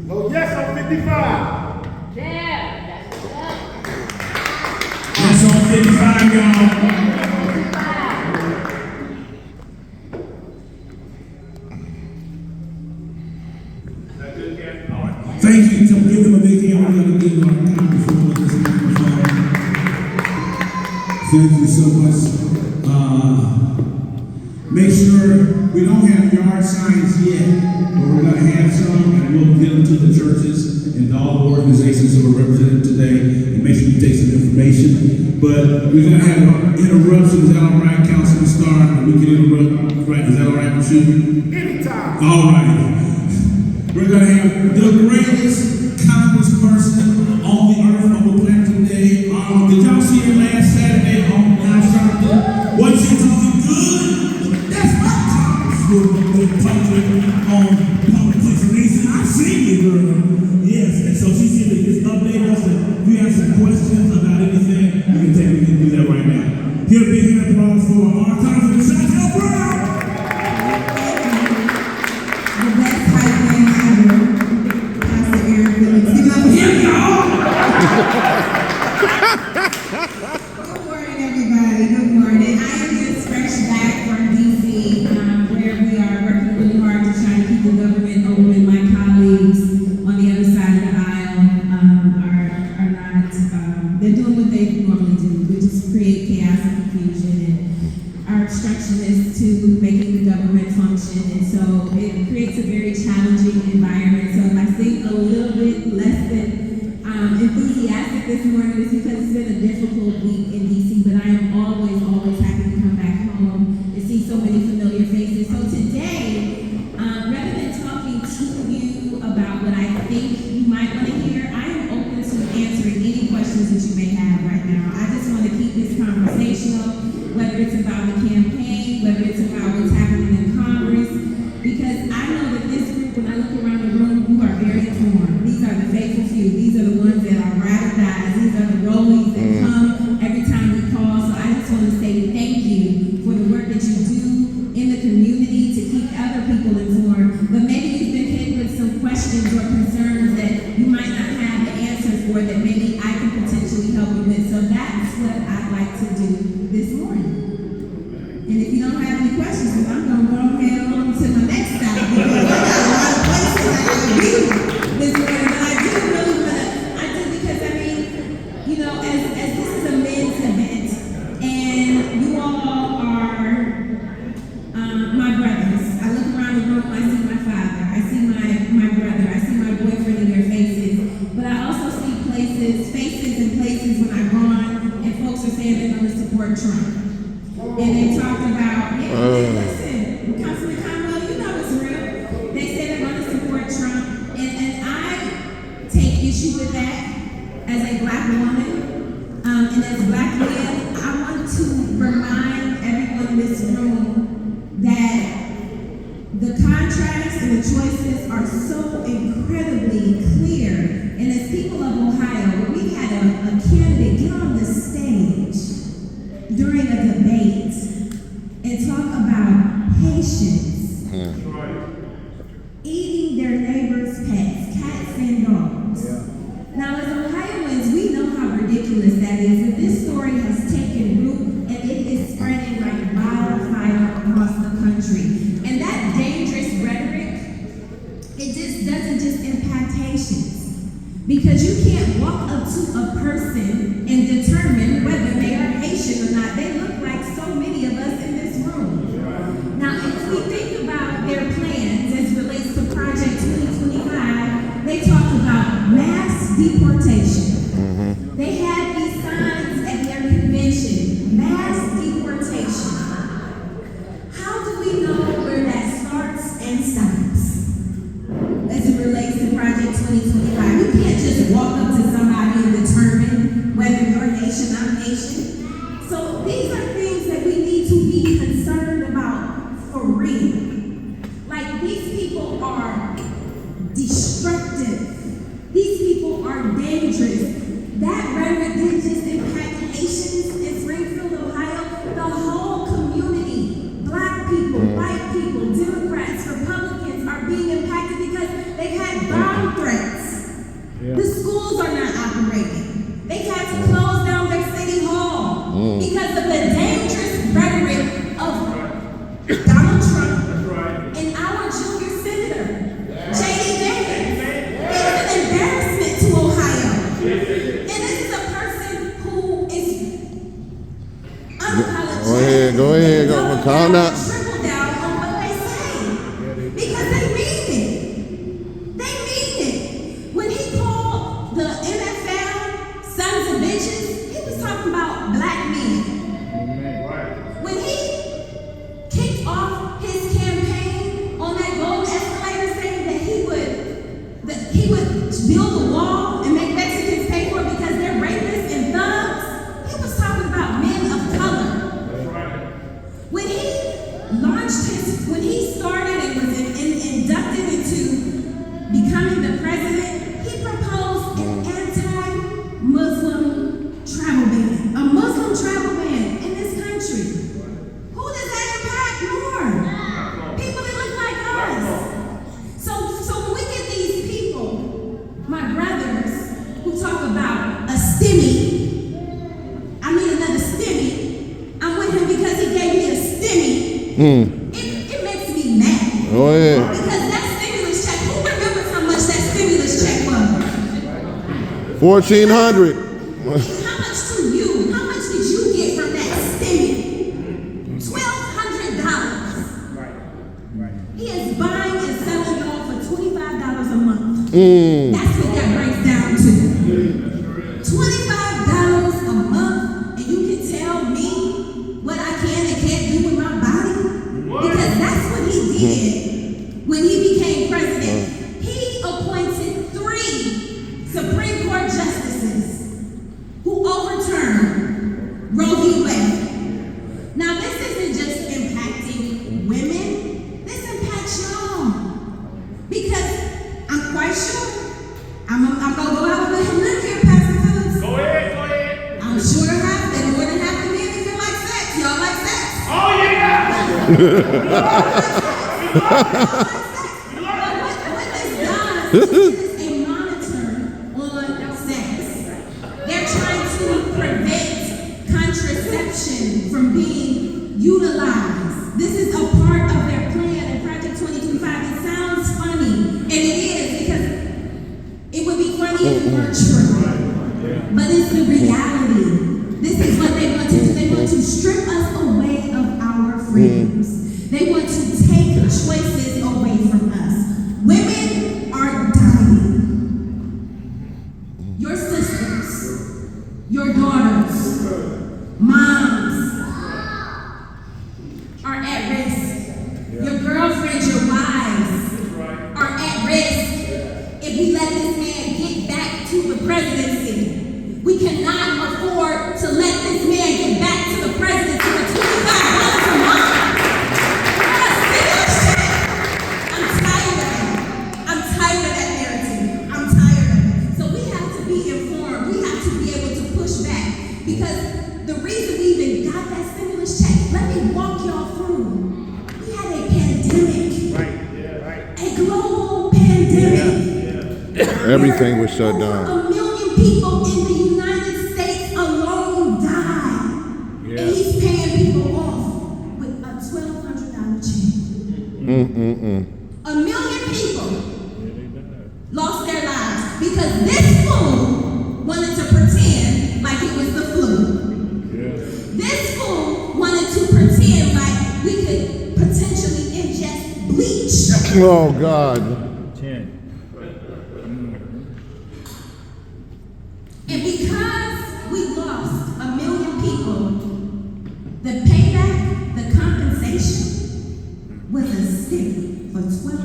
Oh, yes, on 55. Yes, on 55, y'all. Thank you. So give them a big hand. We're going to give our microphone with this microphone. Thank you so much. Make sure we don't have yard signs yet, but we're going to have some, and we'll get them to the churches and all the organizations that were represented today, and make sure you take some information. But we're going to have interruptions. Is that all right, Councilman Starr? We can interrupt. Right? Is that all right with you? Anytime. All right. We're going to have the greatest congressperson on the earth, on the planet today. Did y'all see her last Saturday on Charlotte? Wasn't she talking good? That's my congresswoman on public information. I see you, girl. Yes, and so she said to just update us. If you have some questions about anything, we can do that right now. Here, big hand applause for our Congressman Chantel Brown. Good morning, everybody. Good morning. I am just fresh back from DC, where we are working really hard to try to keep the government open. My colleagues on the other side of the aisle are not. They're doing what they normally do, which is create chaos and confusion. And our instruction is to making the government function, and so it creates a very challenging environment. So if I seem a little bit less than enthusiastic this morning, is because it's been a difficult week in DC, but I am always happy to come back home and see so many familiar faces. So today, rather than talking to you about what I think you might want to hear, I am open to answering any questions that you may have right now. I just want to keep this conversational, whether it's about the campaign, whether it's about what's happening in Congress, because I know that this group, when I look around the room, you are very informed. These are the faithful few. These are the ones that are ride or dies. These are the rollies that come every time we call. So I just want to say thank you for the work that you do in the community to keep other people informed. But maybe you've been hit with some questions or concerns that you might not have the answers for that maybe I can potentially help you with. So that's what I'd like to do this morning. And if you don't have any questions, then I'm going to go ahead on to my next stop, because I got a lot of questions I can do this morning. But I do really want to, because I mean, you know, as this is a men's event, and you all are my brothers. I look around the room, I see my father, I see my brother, I see my boyfriend in their faces, but I also see faces and places when I've gone, and folks are saying they're going to support Trump. And they talked about, listen, Councilman Conwell, you know it's real. They said they're going to support Trump. And I take issue with that as a black woman. And as black men, I want to remind everyone in this room that the contracts and the choices are so incredibly clear. And as people of Ohio, when we had a candidate get on the stage during a debate and talk about patience, eating their neighbors' pets, cats and dogs. Now, as Ohioans, we know how ridiculous that is, and this story has taken root and it is spreading like wildfire across the country. And that dangerous rhetoric, it just doesn't just impact Haitians, because you can't walk up to a person and determine whether they are Haitian or not. They look like so many of us in this room. Now, if we think about their plans as it relates to Project 2025, they talk about mass deportation. They had these signs at their convention, mass deportation. How do we know where that starts and stops as it relates to Project 2025? You can't just walk up to somebody and determine whether you're Haitian, I'm Haitian. So these are things that we need to be concerned about for real. Like, these people are destructive. These people are dangerous. That rhetoric didn't just impact Haitians in Springfield, Ohio. The whole community, black people, white people, Democrats, Republicans, are being impacted because they've had bomb threats It makes me mad. Oh, yeah. Because that stimulus check, who remembers how much that stimulus check was? $1,400. How much to you? How much did you get from that stimulus? $1,200. He is buying and selling y'all for $25 a month. That's what that breaks down to. $25 a month, and you can tell me what I can and can't do with my body? Because that's what he did when he became president. He appointed 3 Supreme Court justices who overturned Roe v. Wade. Now, this isn't just impacting women, this impacts y'all. Because I'm quite sure, I'm gonna go out with him live here, Pastor Phillips. Go ahead. I'm sure that more than half the men even like sex. Y'all like sex? Oh, yeah. What this does is a monitor on sex. They're trying to prevent contraception from being utilized. This is a part of their plan in Project 2025. It sounds funny, and it is, because it would be funny if it weren't true. But it's the reality. This is what they want to do. They want to strip us away of our freedoms. They want to take choices away from us. Women are dying. Your sisters, your daughters, moms are at risk. Your girlfriends, your wives are at risk if we let this man get back to the presidency. We cannot afford to let this man get back to the presidency for $25 a month. I'm tired of it. I'm tired of that narrative. I'm tired of it. So we have to be informed. We have to be able to push back. Because the reason we even got that stimulus check, let me walk y'all through. We had a pandemic. A global pandemic. Everything was shut down. Over 1 million people in the United States alone died. And he's paying people off with a $1,200 check. 1 million people lost their lives because this fool wanted to pretend like it was the flu. This fool wanted to pretend like we could potentially ingest bleach. Oh, God. And because we lost 1 million people, the payback, the compensation was a stick for $1,200.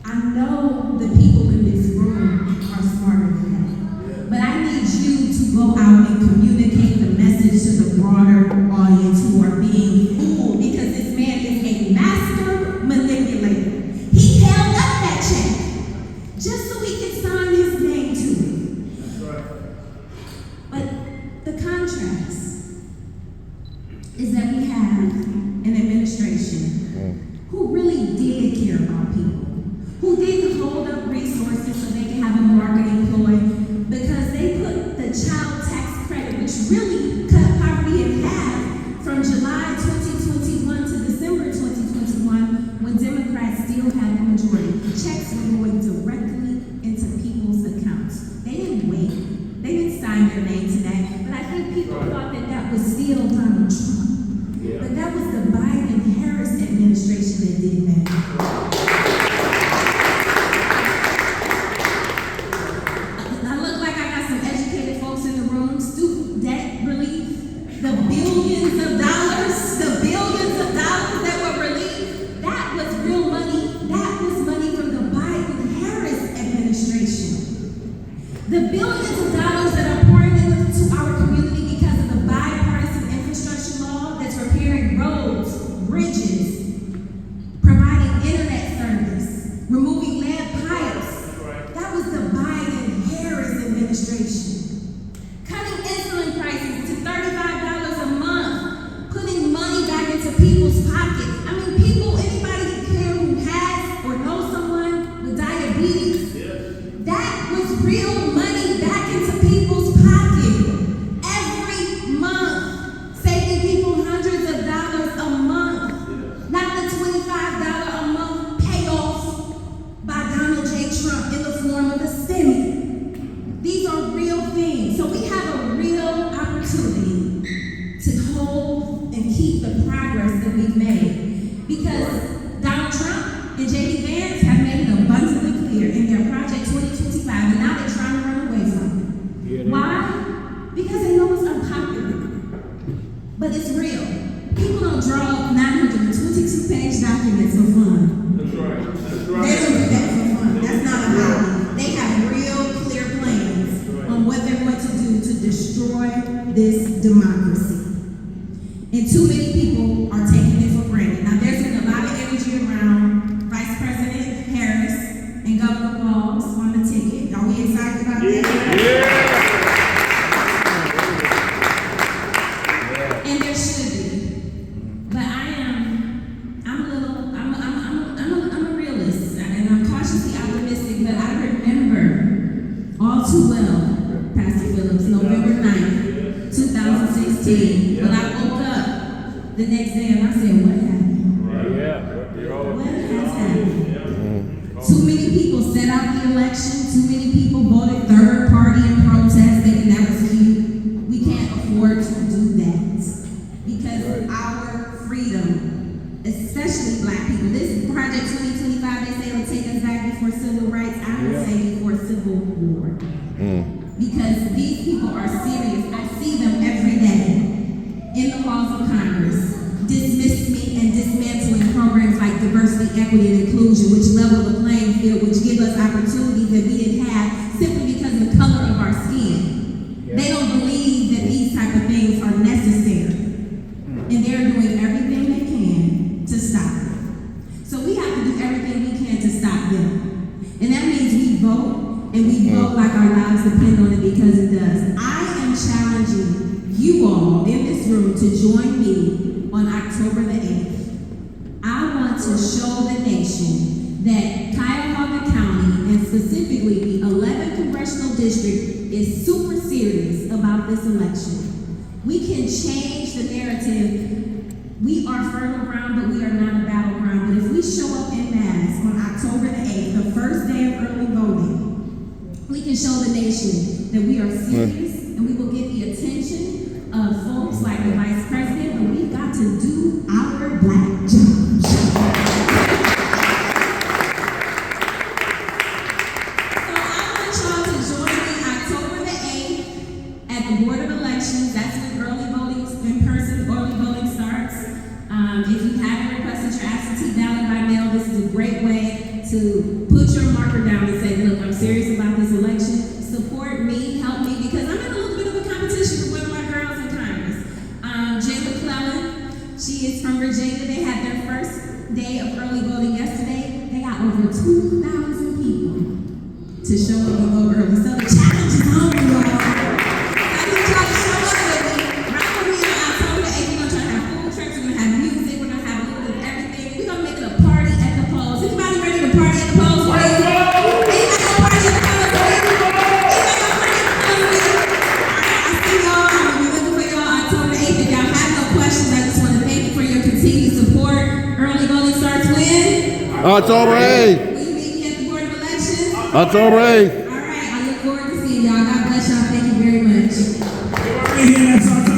I know the people in this room are smarter than that, but I need you to go out and communicate the message to the broader audience who are being fooled, because this man is a master manipulator. He held up that check just so he could sign his name to it. But the contrast is that we have an administration who really did care about people, who didn't hold up resources so they could have a marketing ploy, because they put the child tax credit, which really cut poverty in half from July 2021 to December 2021, when Democrats still had the majority. Checks were going directly into people's accounts. They didn't wait. They didn't sign their name to that. But I think people thought that that was still Donald Trump. But that was the Biden-Harris administration that did that. I look like I got some educated folks in the room. Student debt relief, the billions of dollars that were released, that was real money. That was money from the Biden-Harris administration. The billions of dollars that are pouring into our community because of the bipartisan infrastructure law that's repairing roads, bridges, providing internet service, removing lead pipes. That was the Biden-Harris administration. Cutting insulin prices to $35 a month, putting money back into people's pockets. I mean, people, anybody here who has or knows someone with diabetes, that was real money back into people's pocket. Every hold and keep the progress that we've made. Because Donald Trump and J.D. Vance have made it abundantly clear in their Project 2025, and now they're trying to run away from it. Why? Because they know it's unpopular. But it's real. People don't draw 922-page documents for fun. That's right. That's They right. don't do that for fun. That's not a hobby. They have real clear plans on what they're going to do to destroy this democracy. And too many people are taking it for granted. Now, there's been a lot of energy around Vice President Harris and Governor Walz on the ticket. Are we excited about that? And there should be. But I'm a realist, and I'm cautiously optimistic, but I remember all too well, Pastor Phillips, November 9th, 2016, when I woke up the next day and I said, what happened? What has happened? Too many people set out the election, too many people voted third party in protest, thinking that was cute. We can't afford to do that. Because our freedom, especially black people, this Project 2025, they say it'll take us back before civil rights. I would say before civil war. Because these people are serious. I see them every day in the halls of Congress, dismissing and dismantling programs like diversity, equity, and inclusion, which level the playing field, which give us opportunities that we didn't have simply because of the color of our skin. They don't believe that these type of things are necessary. And they're doing everything they can to stop it. So we have to do everything we can to stop them. And that means we vote, and we vote like our lives depend on it, because it does. I am challenging you all in this room to join me on October the 8th. I want to show the nation that Cuyahoga County, and specifically the 11th Congressional District, is super serious about this election. We can change the narrative. We are fertile ground, but we are not a battleground. But if we show up en masse on October the 8th, the first day of early voting, we can show the nation that we are serious, and we will get the attention of folks like the Vice President, but we've got to do our black jobs. So I want y'all to join me October the 8th at the Board of Elections. That's when early voting, in-person early voting starts. If you haven't requested your absentee ballot by mail, this is a great way to put your marker down and say, look, I'm serious about this election. Support me, help me, because I'm in a little bit of a competition with one of my girls in Congress. Jay McClellan, she is from Virginia. They had their first day of early voting yesterday. They got over 2,000 people to show up and vote early. So the challenge is on, y'all. I need y'all to show up with me. Right when we are October the 8th, we're going to try to have food trucks, we're going to have music, we're going to have a little bit of everything. We're going to make it a party at the polls. Anybody ready to party at the polls? Anybody going to party at the polls? October 8th. Will you meet me at the Board of Elections? October 8th. All right, I look forward to seeing y'all. God bless y'all. Thank you very much. Right here, that's our